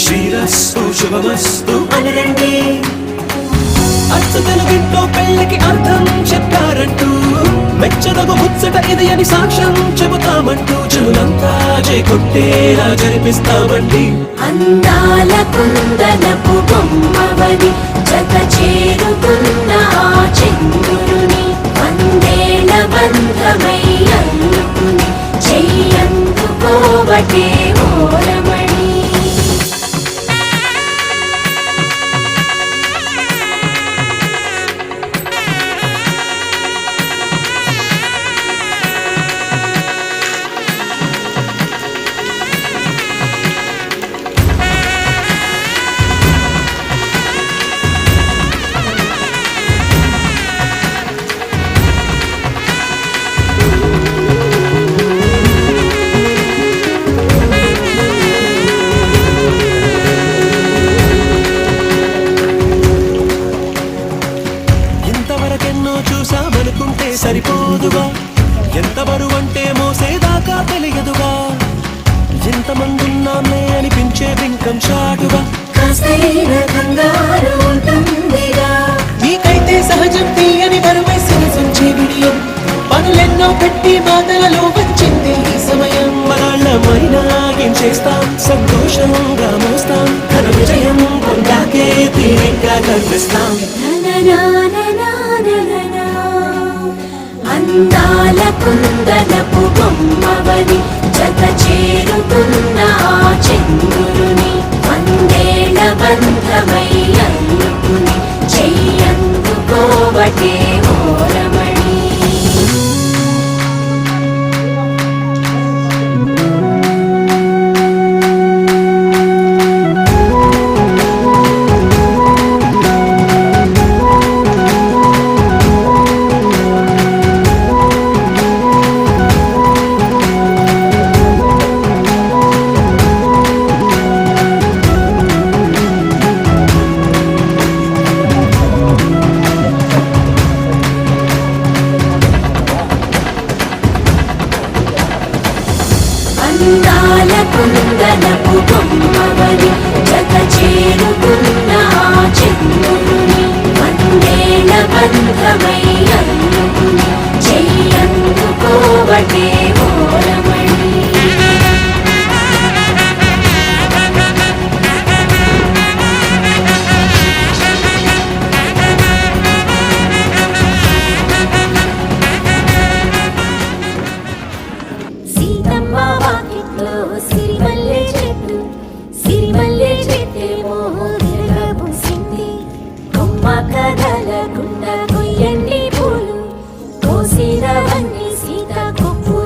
శ్రీరస్తు శుభమస్తు అనరండి. అచ్చు తెలుగింట్లో పెళ్లికి అర్థం చెప్పారంటూ మెచ్చదగు ముచ్చట ఇది అని సాక్ష్యం చెబుతామంటూ జనులంతా జై కొట్టేలా జరిపిస్తామండి. అందాల కుందనపు బొమ్మవని జత చేరుకున్న ఆ చంద్రుని వందేళ్ల బంధమై అల్లుకుని చెయ్యందుకోవటే ఓరమణి. ఇంతవరకెన్నో చూసామనుకుంటే సరిపోదుగా, ఎంత బరువంటే మోసేదాకా తెలియదుగా, ఎంతమందున్నామే అనిపించే బింకం చాటుగా కాస్తైన కంగారు ఉంటుందిగా. నీకైతే సహజం తీయని బరువై సొంచే విడియం పనులెన్నో పెట్టి మాటలలో వచ్చింది ఈ సమయం. మనాళ్ళమైనా ఏం చేస్తాం, సంతోషంగా మోస్తాం, ఘన విజయం పొందాకే తీరిగ్గా కనిపిస్తాం. అందాల కుందనపు బొమ్మవని జత చేరుకున్న ఆ చంద్రుని వందేళ్ల బంధమై అల్లుకుని చెయ్యందుకోవటే ఓరమణి. అందాల కుందనపు బొమ్మవని జత చేరుకున్న ఆ చంద్రుని వందేళ్ల బంధమై అల్లుకుని చెయ్యందుకోవటే ఓరమణి. సీతమ్మ వాకిట్లో సిరిమల్లె చెట్టు, సిరిమల్లె చెట్టేమో పూసింది. కొమ్మ కదలకుండా కొయ్యండి పూలు, కోసినవన్నీ సీత కొప్పు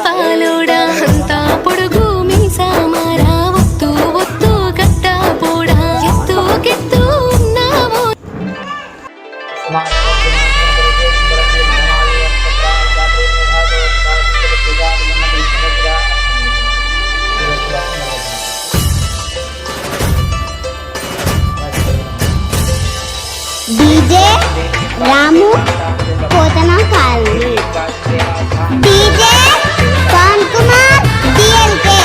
పాలోడా అంతా పొడుగు మీసామారా ఒత్తు ఒత్తు గట్ట పోడా ఎత్తు కెత్తు ఉన్నావో डीजे रामू पोतना कालनी डीजे पवन कुमार डीएलके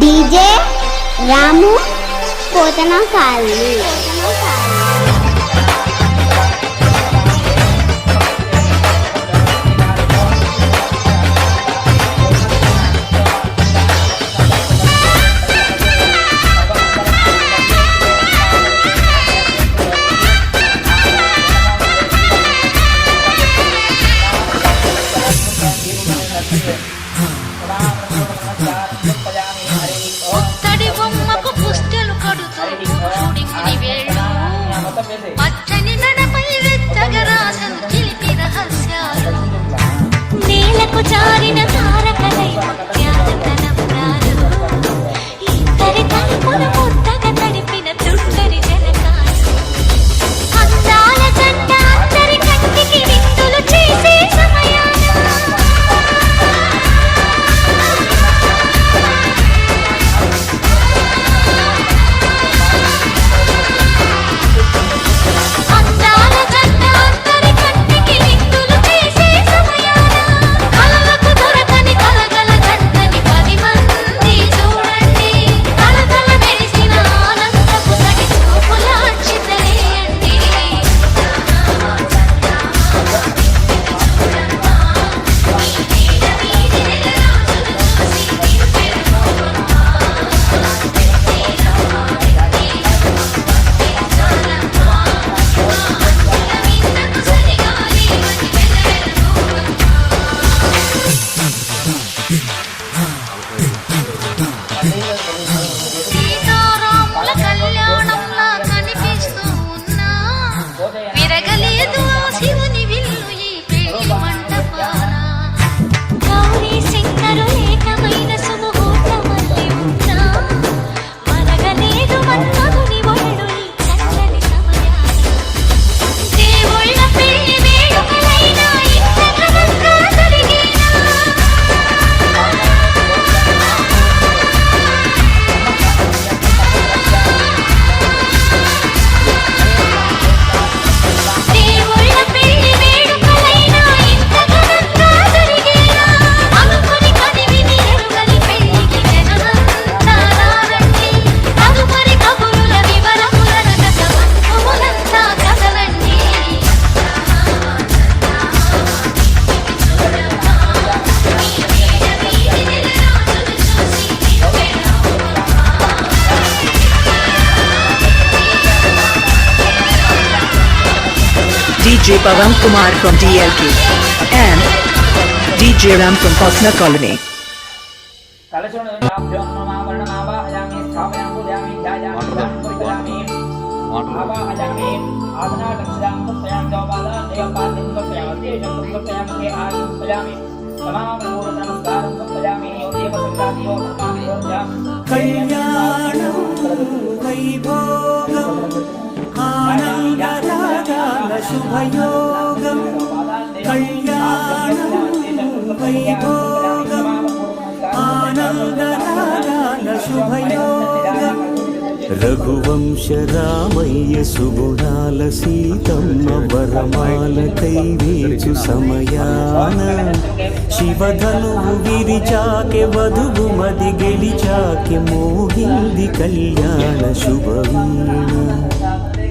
डीजे रामू पोतना कालनी పుత్తడి బొమ్మకు పుస్తెలు కడుతూ చూడి ముని వేళ్ళు పచ్చని నడపై వెచ్చగా రాసను చిలిపి రహస్యాలు నేలకు జారిన తారకలై ముత్యాలతనపురాలు ఇద్దరి తలుపులు ముద్దగా తడిపిన తుంటరి జలకాలు అందాల జంట అందరి కంటికి విందులు చేసే సమయాన అందాల జంట అందరి కంటికి విందులు చేసే సమయాన కలలకు దొరకని కలగల జంటని 10 మంది చూడండి కలకల మెరిసిన ఆనందపు తడి చూపుల చిత్తలేయండి సీతారాముల కళ్యాణంలా కనిపిస్తూ ఉన్నా విరగలేదు ఆ శివుని విల్లు ఈ పెళ్లి మంటపాన గౌరీ శంకరు ఏకమైన సుముహూర్తమల్లి ఉన్నా మరగలేదు మన్మధుని ఒళ్ళు ఈ చల్లని సమయాన దేవుళ్ళ పెళ్లి వేడుకలైనా ఇంత ఘనంగా జరిగేనా DJ Pavan Kumar from DLK and DJ Ram from Pasna Colony. కళ్యాణం వైభోగం ఆనందరాగాల శుభయోగం కళ్యాణం వైభోగం ఆనందరాగాల శుభయోగం రఘువంశ రామయ్య సుగుణాల సీతమ్మ వరమాల కైవేచు సమయాన శివధనువు విరిచాకె వధువు మది గెలిచాకె మోగింది కళ్యాణ శుభవీణ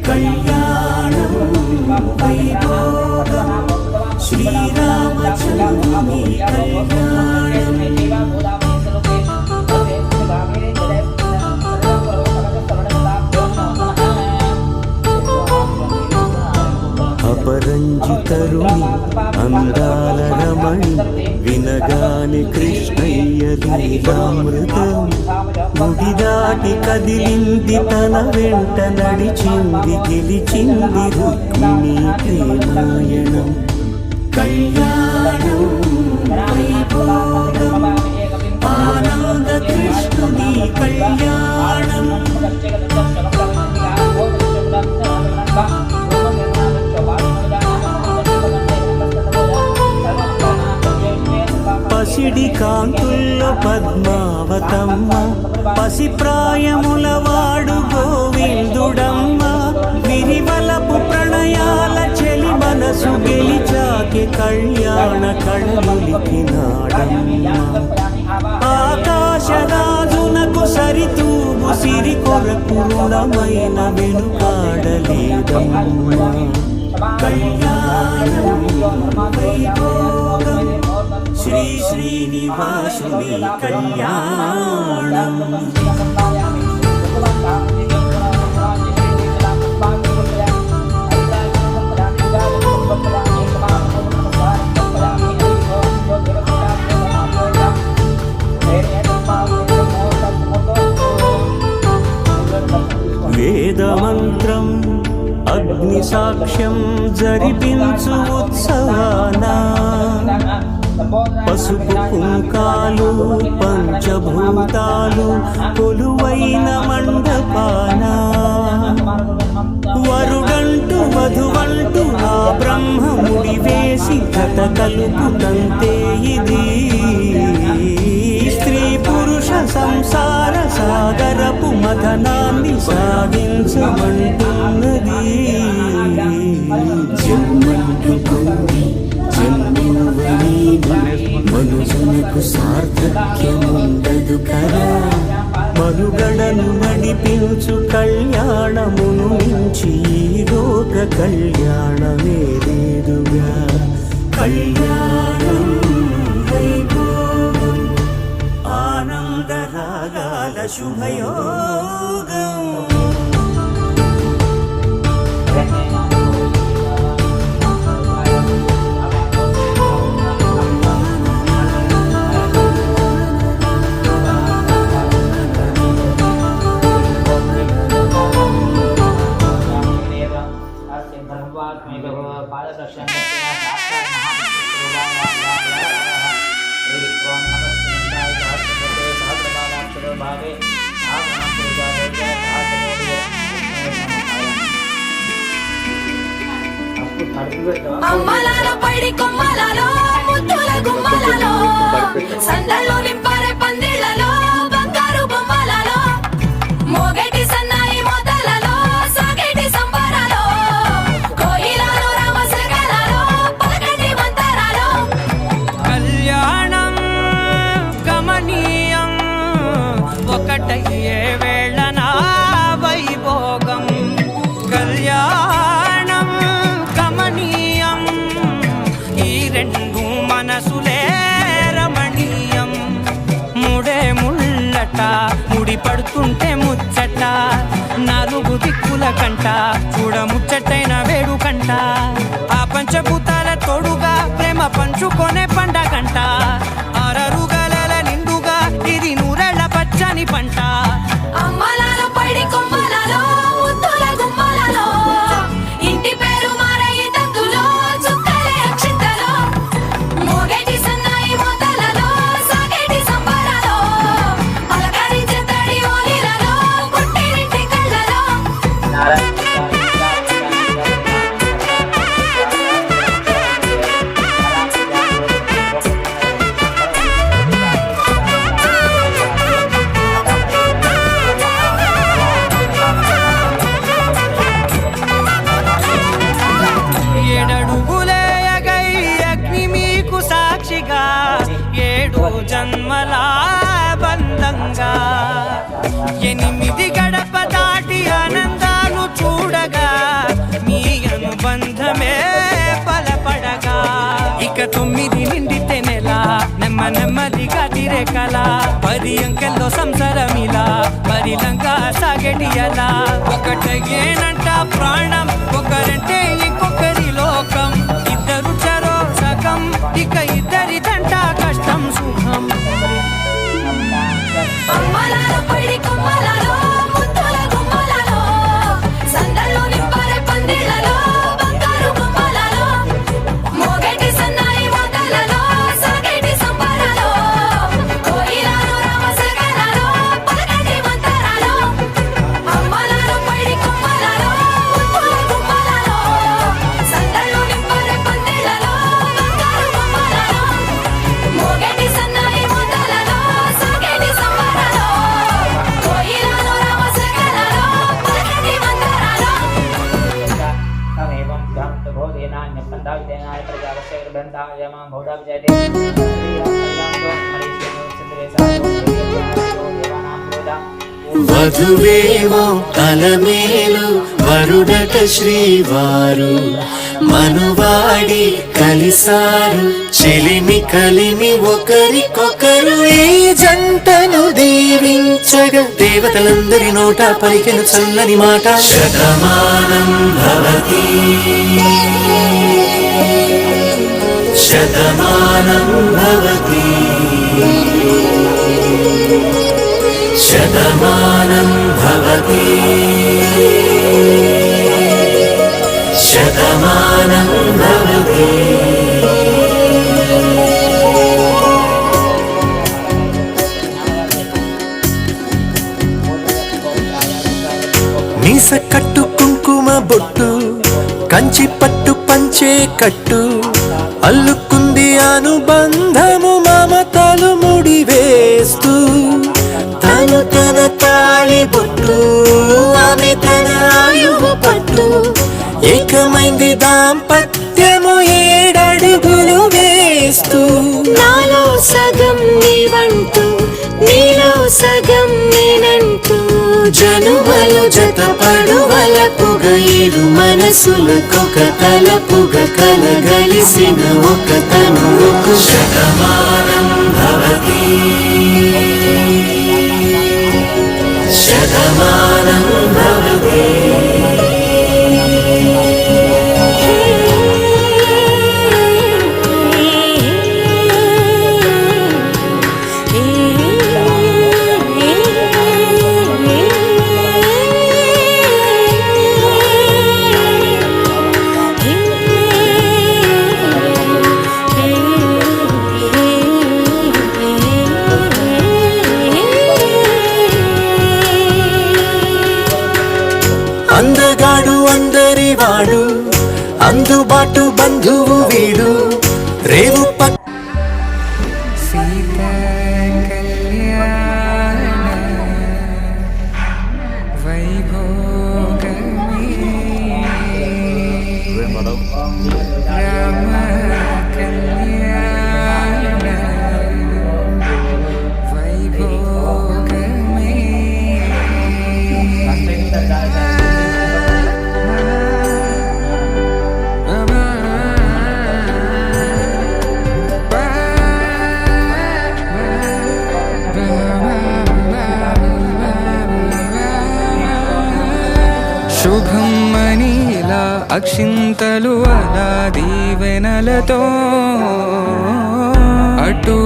కళ్యాణం వైభోగం శ్రీరామచంద్రుని కళ్యాణం అపరంజితరుని అందాల రమణి వినగాని కృష్ణయ్య లీలామృతం ముడిదాటి కదిలింది తన వెంట నడిచింది గెలిచింది రుక్మిణి ప్రేమాయణం కళ్యాణం వైభోగం ఆనంద కృష్ణుని కళ్యాణం పసిడి కాంతుల్లో పద్మావతమ్మ పసి ప్రాయముల వాడు గోవిందుడమ్మ విరివలపు ప్రణయాల చెలి మనసు గెలిచాకే కళ్యాణ కళలులికినాడమ్మ ఆకాశరాజునకు సరితూగు సిరి కొరకు రుణమైన వెనుకాడలేదమ్మ కళ్యాణం వైభోగం శ్రీ శ్రీనివాసుని కళ్యాణం వేదమంత్రం అగ్ని సాక్ష్యం జరిపించు ఉత్సవానా పసుపు కుంకాలు పంచభూతాలు కొలువైన మండపాన వరుడంటూ వధువంటూ ఆ బ్రహ్మముడి వేసి కథ కలుపుతంతే ఇది స్త్రీ పురుష సంసార సాగరపు మథనాన్ని సాగించమంటున్నది జన్మంటూ కోరి మనుజునకు సార్థక్యముండదు కదా మనుగడను నడిపించు కళ్యాణమును మించి లోక కళ్యాణమే లేదుగా కళ్యాణం వైభోగం ఆనందరాగాల శుభయోగం అమ్మలాలో పైడి కొమ్మలలో ముద్దుల గుమ్మలలో సందల్లో నింపారే పందిళ్లలో బంగారు బొమ్మలలో మోగేటి సన్నాయి మోతలలో సాగేటి సంబరాలో కోయిలలో రామశకలలో పలకటి మంతరాలో కళ్యాణం గమనీయం ఒకటయ్యే వేళనా వైభోగం కళ్యాణం గమనీయం ఈ రెండు మనసులే రమణీయం ముడే ముళ్ళట ముడి పడుతుంటే ముచ్చట నాలుగు దిక్కుల కంట చూడ ముచ్చటైన వేడుకంట ఆ పంచుకొనే పండగంట అరరుగల నిండుగా ఇది నూరెళ్ళ పచ్చని పంట అమ్మలాలో పడి కొమ్మలలో ముద్దుల గుమ్మలలో ఇంటి పేరు మారయి తంతులో చుక్కలే అక్షింతలో మోగేటి సన్నాయి మోతలలో సాగేటి సంబరాలో అలకరించే తడి ఓలిలలో పుట్టినింటి కళ్ళలో ఏడడుగులేయగై అగ్ని మీకు సాక్షిగా 7 జన్మల బంధంగా 8 గడప దాటి ఆనందాలు చూడగా మీ అనుబంధమే బలపడగా ఇక 9 నిండితే నెల నెమ్మదిగా తిరే కల 10 అంకెల్లో సంసారమిలా పరిలంగా సాగేటియలా ఒకటేనంట ప్రాణం ఒకరంటే ఇంకొకరి లోకం ఇద్దరు చరో సగం ఇక ఇద్దరిదంట కష్టం సుఖం అమ్మలాలో పడి కొమ్మలలో ముద్దుల గుమ్మలలో సందల్లో నింపారే పందిళ్ళలో బంగారు గుమ్మలలో మోగేటి సన్నాయి మోతలలో సాగేటి సంబరాలో కోయిలాలు రామసగలలో పలకటి మంతరాలో అమ్మలాలో పడి కొమ్మలలో ముద్దుల గుమ్మలలో సందల్లో నింపారే పందిళ్ళలో బంగారు గుమ్మలలో మోగేటి సన్నాయి మోతలలో సాగేటి సంబరాలో కోయిలాలు రామసగలలో పలకటి మంతరాలో तमेवं ध्यानं बोधेनान्यपन्दाविदेनाय प्रजावस्य ग्रन्थाय मां बोधाविजयते వధువేమో అలమేలు వరుడట శ్రీవారు మనువాడి కలిసారు చెలిమి కలిమి ఒకరికొకరు ఈ జంటను దీవించగా దేవతలందరి నోట పలికెను చల్లని మాట శతమానం భవతి శతమానం భవతి శతమానం భవతి శతమానం భవతి మీస కట్టు కుంకుమ బొట్టు కంచి పట్టు పంచే కట్టు అల్లుకుంది అనుబంధము మమతలు ముడివేస్తూ తను తన తాళి బొట్టు ఆమె తన ఆయువు పట్టు ఏకమైంది దాంపత్యము 7 అడుగులు వేస్తూ నాలో సగం నీవంటూ నీలో సగం నేనంటూ జనుమలు జతపడువలపుగ 7 మనసులకొక తలపుగ కలగలిసిన ఒక తనువుకు శతమానం భవతి శతమానం భవతి అందగాడు అందరివాడు అందుబాటు బంధువు వీడు రేవు శుభం మనీలా అక్షింతలు అలా దీవెనలతో అటు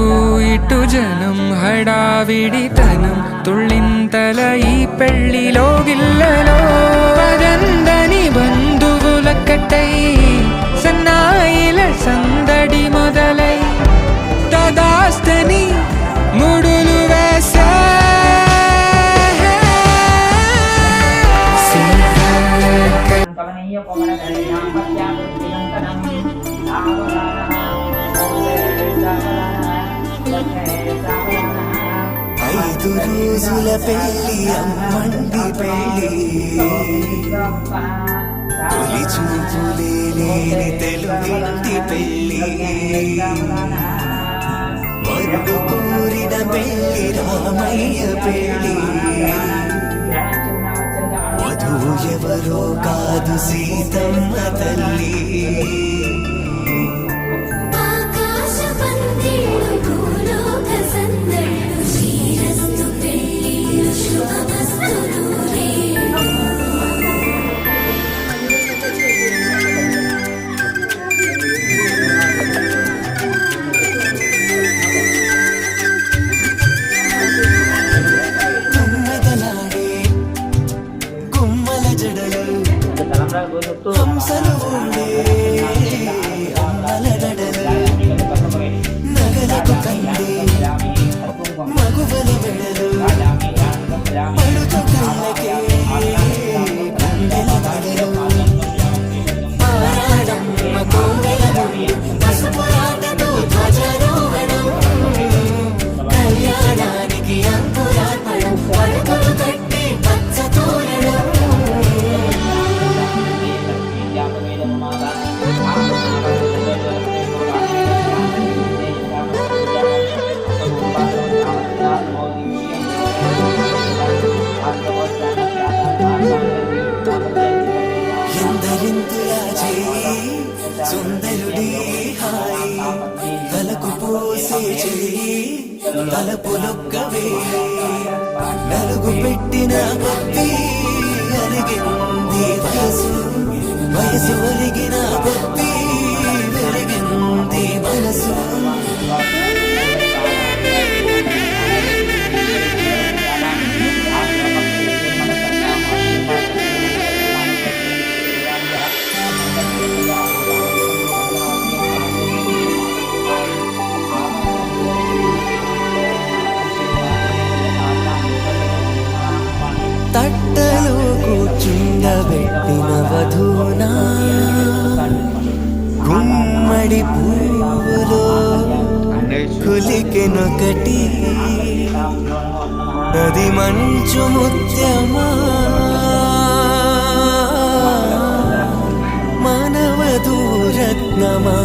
ఇటు జనం హడావిడితనం తుళ్ళింతల ఈ పెళ్లిలో గిల్లలో పదందని బంధువులక్కటై సన్నాయిల సందడి మొదలై తదాస్తని ముడులు వేసా ఐదు రోజుల పెళ్లి అమ్మండి పెళ్లి తొలి చూపులే లేని తెలుగింటి పెళ్లి వరుడు కోరిన పెళ్లి రామయ్య పెళ్లి వధువు ఎవరో కాదు సీతమ్మ తల్లి ఆకాశ పందిళ్ళు భూలోక సందళ్ళు శ్రీరస్తు పెళ్ళిళ్ళు శుభమస్తు గుమ్మదలాడే గుమ్మల జడలు హంసలు ఉండే అమ్మల గడలు నగలకు కండే మగువల వెడలు పడుచు కళ్ళకే గుండెల గడలు పారాడమ్మ కోవెల ముందు పసుపు రాటతో ధ్వజారోహణం కళ్యాణానికి అంకురార్పణం పడుకలు కట్టి పచ్చ తోరణం ఎందరింతులా చేయి సుందరుడి హాయి తలకు పోసే చెయ్యి తలపులొక్కవే నలుగు పెట్టిన కొద్ది అలిగింది వయసు వయసు ఒలిగిన కొద్ది వెలిగింది మనసు తట్టలో కూర్చుండబెట్టిన వధూనా గుమ్మడి పువ్వులో కులికెనొకటి అది మంచు ముత్యమా మానవధూరత్నమా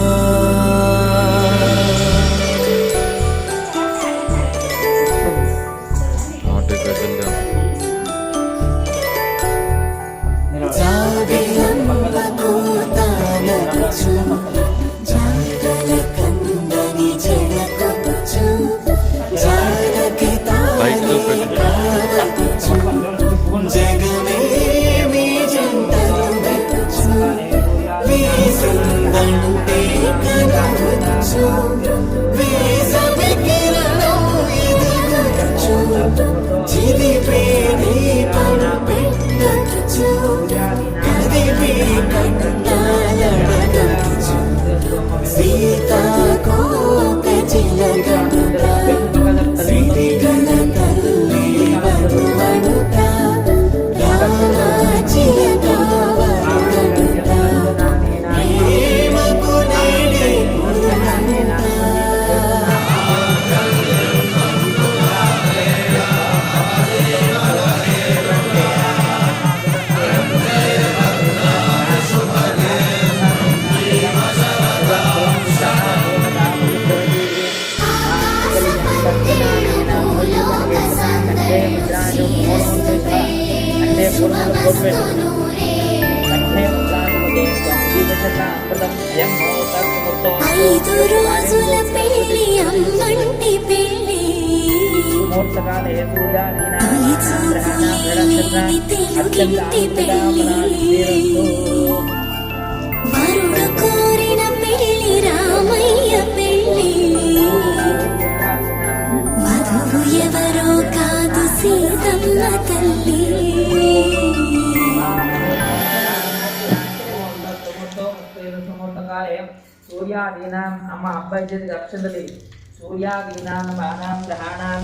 ఐదు రోజుల పెళ్లి అమ్మంటి పెళ్లి తొలి చూపులేని ఇది తెలుగింటి పెళ్ళి వరుడు కోరిన పెళ్ళి రామయ్య పెళ్ళి వధువు ఎవరో కాదు సీతమ్మ తల్లి సూర్యాదీనాం అమ్మ అబ్బాయి చేతికి అక్షంతలి సూర్యాదీనాం బాణాం గ్రహాణాం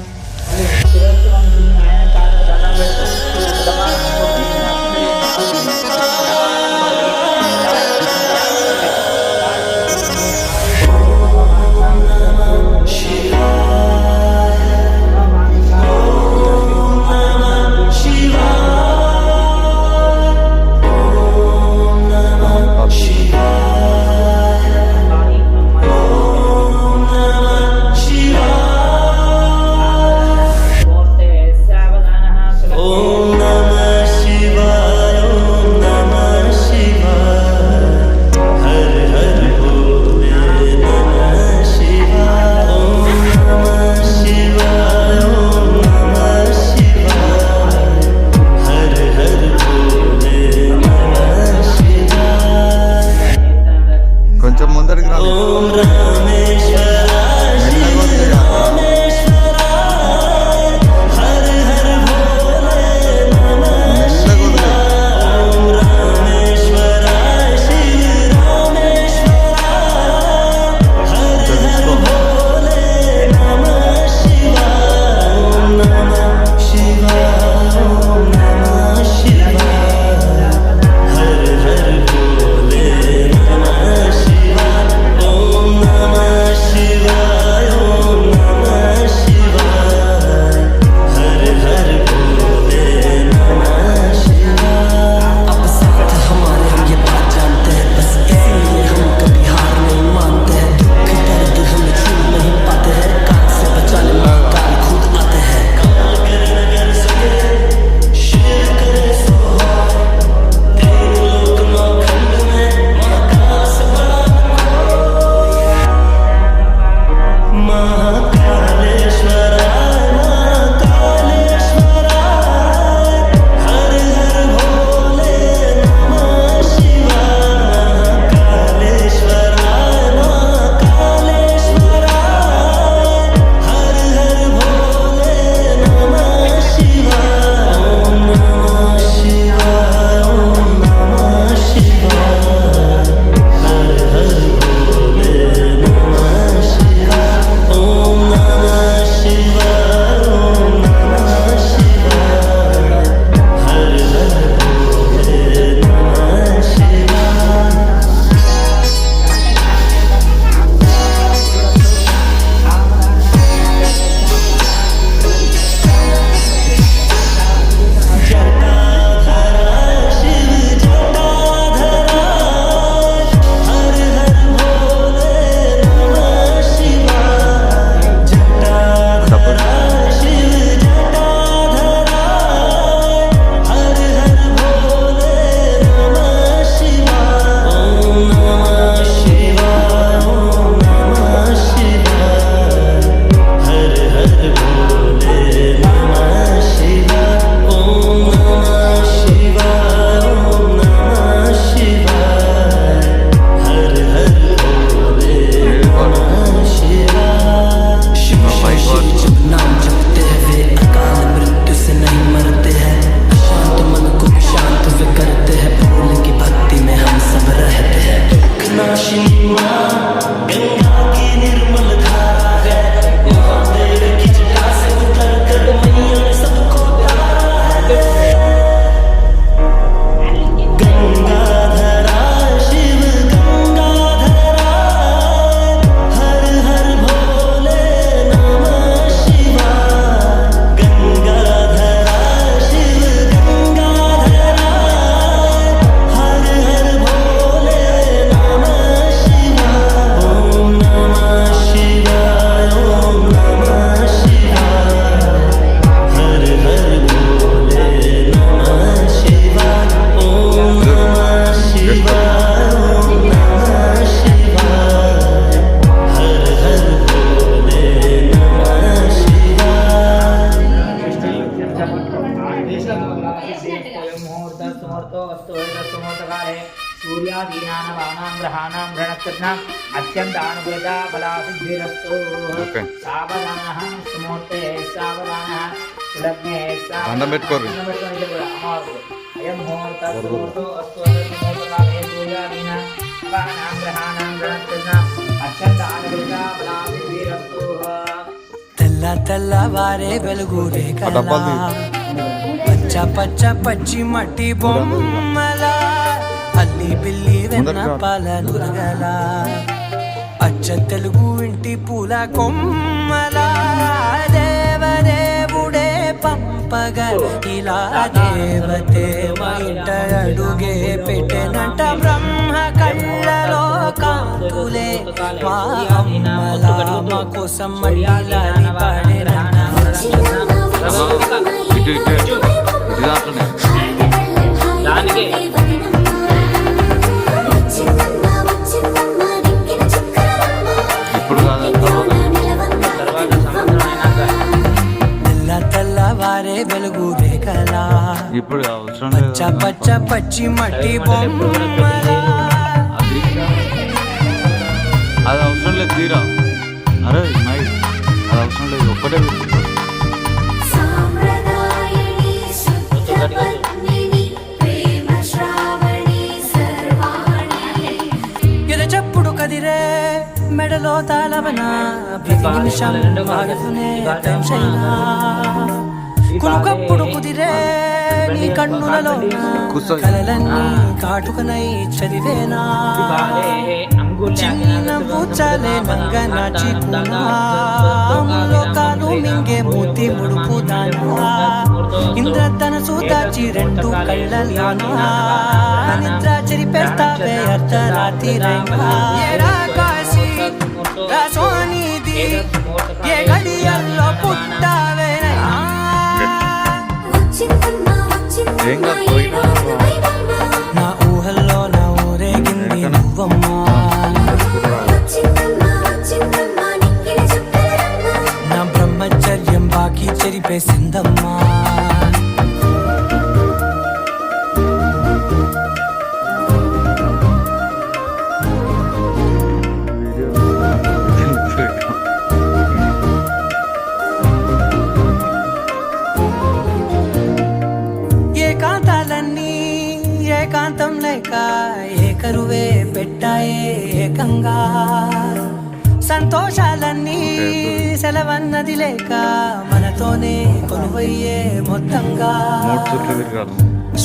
ఆయన కాళ్ళకు దండం ముహూర్తో వస్తు ముహూర్తకాలే సూర్యాదీనానాం గ్రహాణాం గ్రహణకృష్ణాం అత్యంత అనుకూలత ఫలాసిద్ధిరస్తు సావధానః ముహూర్తే సావధానః లగ్నే దండం పెట్టుకోరు. అయం ముహూర్తో వస్తు ముహూర్తకాలే సూర్యాదీనానాం గ్రహాణాం గ్రహణకృష్ణాం అత్యంత అనుకూలత ఫలాసిద్ధిరస్తు. తెల్ల తెల్లవారే వెలుగు రేఖలా పచ్చ పచ్చ పచ్చి మట్టి బొమ్మల అల్లి బిల్లి వెన్న పాల నురగల అచ్చ తెలుగు ఇంటి పూల కొమ్మల దేవదేవుడే పంపగ ఇలా దేవతే మా ఇంట అడుగే పెట్టెనంట బ్రహ్మ కళ్ళలో కాంతులే మా అమ్మల మా కోసం మళ్ళీ పాడేనంట. ఇప్పుడు కాదు, తెల్ల తెల్లవారే వెలుగు రేఖలా ఇప్పుడు అవసరం పచ్చ పచ్చ పచ్చి మట్టి బొమ్మలా. అది అవసరం లేదు తీరా. అరే నైస్, అది అవసరం లేదు, ఒక్కటే సాంప్రదాయని శుద్ధ పద్మిని ప్రేమ శ్రావణి సర్వాణి ఎద చప్పుడు కదిరే మెడలో తాళవన ప్రతి నిమిషం ఆగతునే టెన్షనా కులుకప్పుడు కుదిరే నీ కన్నులలో కలలన్నీ కాటుకనై చదివేనా చిన్న పూచలే నంగనాచి లోకాలు మింగే మూతి ముడుపు దానా ఇంద్రధనసు దాచి రెండు కళ్ళల్లోనా నిద్ర చెరిపేస్తావే అర్ధరాత్రి కాశీ సోనిది ఏ గడియల్లో పుట్టావే నా ఊహల్లో నా ఊరేగింది నువ్వమ్మా నా బ్రహ్మచర్యం బాకీ చెరిపేసిందమ్మా. ఏకాంతాలన్నీ ఏకాంతం లేక ఏకరువే పెట్టాయే ఏకంగా సంతోషాలన్నీ సెలవన్నది లేక మనతోనే కొనువయ్యే మొత్తంగా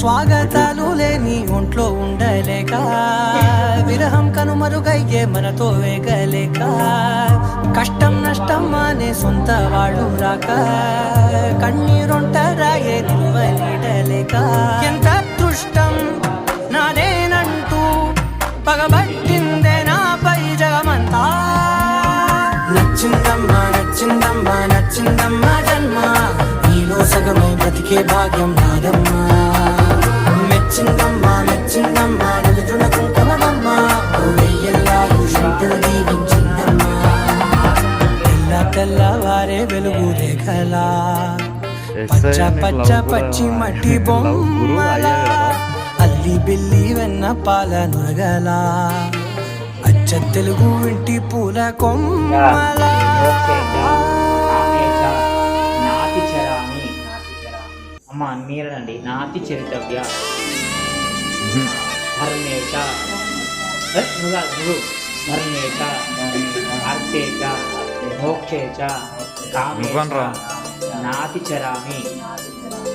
స్వాగతాలు లేని ఒంట్లో ఉండలేక విరహం కనుమరుగయ్యే మనతో వేగలేక కష్టం నష్టం అనే సొంత వాడు రాక కన్నీరొంటరాయే నిలువలేక ఎంత అదృష్టం నాదేనంటూ పగబట్టిందే నాపై జగమంతా. నచ్చిందమ్మా నచ్చిందమ్మా నచ్చిందమ్మా జన్మ నీలో సగమై బ్రతికే భాగ్యం నాదమ్మా. మెచ్చిందమ్మా మెచ్చిందమ్మా నిలుచున్న కుంకుమమ్మా వెయ్యల్లా శంకులు దీవించిందమ్మా. తెల్ల తెల్లవారే వెలుగు రేఖలా పచ్చ పచ్చ పచ్చి మట్టి బొమ్మల అల్లి బిల్లి వెన్న పాల నురగల అచ్చ తెలుగు ఇంటి పూల కొమ్మల. నాతి చరామి అమ్మ మీరనండి. నాతి చరితవ్య ధర్మేచ నువ్వు ధర్మేచ అర్థేచ మోక్షేచ కామేచ నాతి చరామి.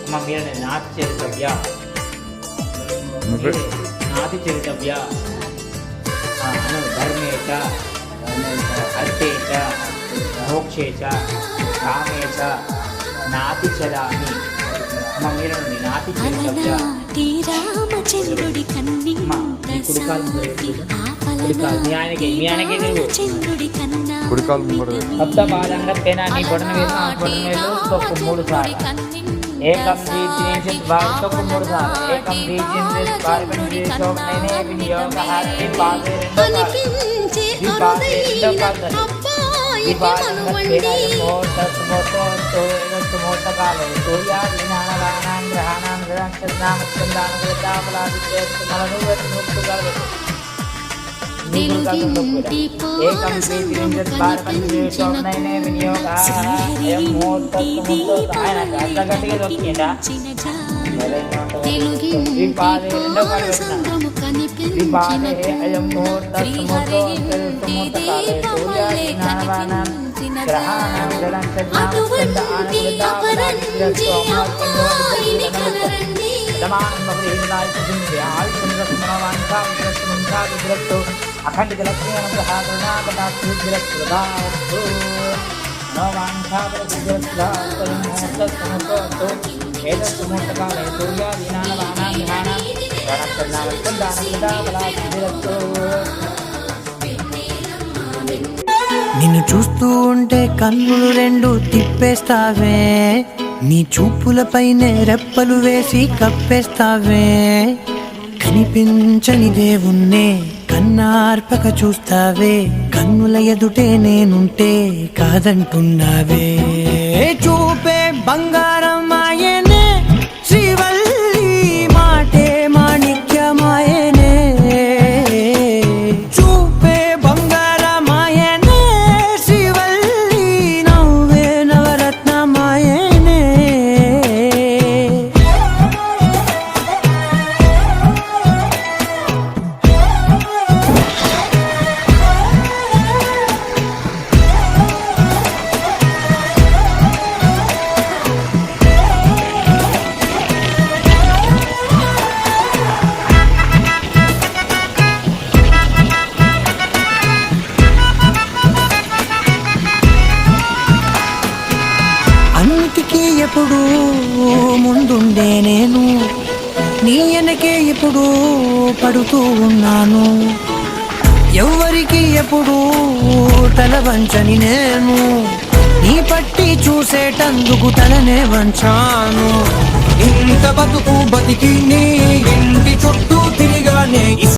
అమ్మ మీరనండి. నాతి చరితవ్య నాతి చరితవ్య ధర్మేచ అర్థేచ మోక్షేచ కామేచ నాతి చరామి. అమ్మ మీరనండి. నాతి చరితవ్య రామచంద్రుడి కన్ని చంద్రుడి కన్నా సప్తపాదంగత్తేనా నీ బొటన వేలు తొక్కు 3 సార్లు. ఏకం ద్విత్రీంశత్ భాగం తొక్కు 3 సార్లు. ఏకం ద్విత్రీంశత్ భాగం ద్విశోభనైనే వినియోగ హాస్తి పాదే 2 సార్లు. తెలుగింటి సంద్రము కనిపించిన అటువంటి అపరంజి అమ్మాయిని కలరండి అఖండ జలక్ష్మీ నిన్ను చూస్తూ ఉంటే కన్నులు రెండు తిప్పేస్తావే, నీ చూపులపైనే రెప్పలు వేసి కప్పేస్తావే. కనిపించని దేవుణ్ణే కన్నార్పక చూస్తావే, కన్నుల ఎదుటే నేనుంటే కాదంటున్నావే. చూపే బంగారం ఆయనే, శ్రీవల్లి మాటే మాణిక్యమాయనే. చూపే బంగారం ఆయనే, శ్రీవల్లి నవ్వే నవరత్నమాయనే. అన్నిటికీ ఎప్పుడు ముందుండే నేను, నీ వెనకే ఎప్పుడు పడుతూ ఉన్నాను. ఎవ్వరికి ఎప్పుడు తల వంచని నేను, నీ పట్టి చూసేటందుకు తలనే వంచాను. ఇంత బతుకు బతికి నీ ఇంటి చుట్టూ తిరిగానే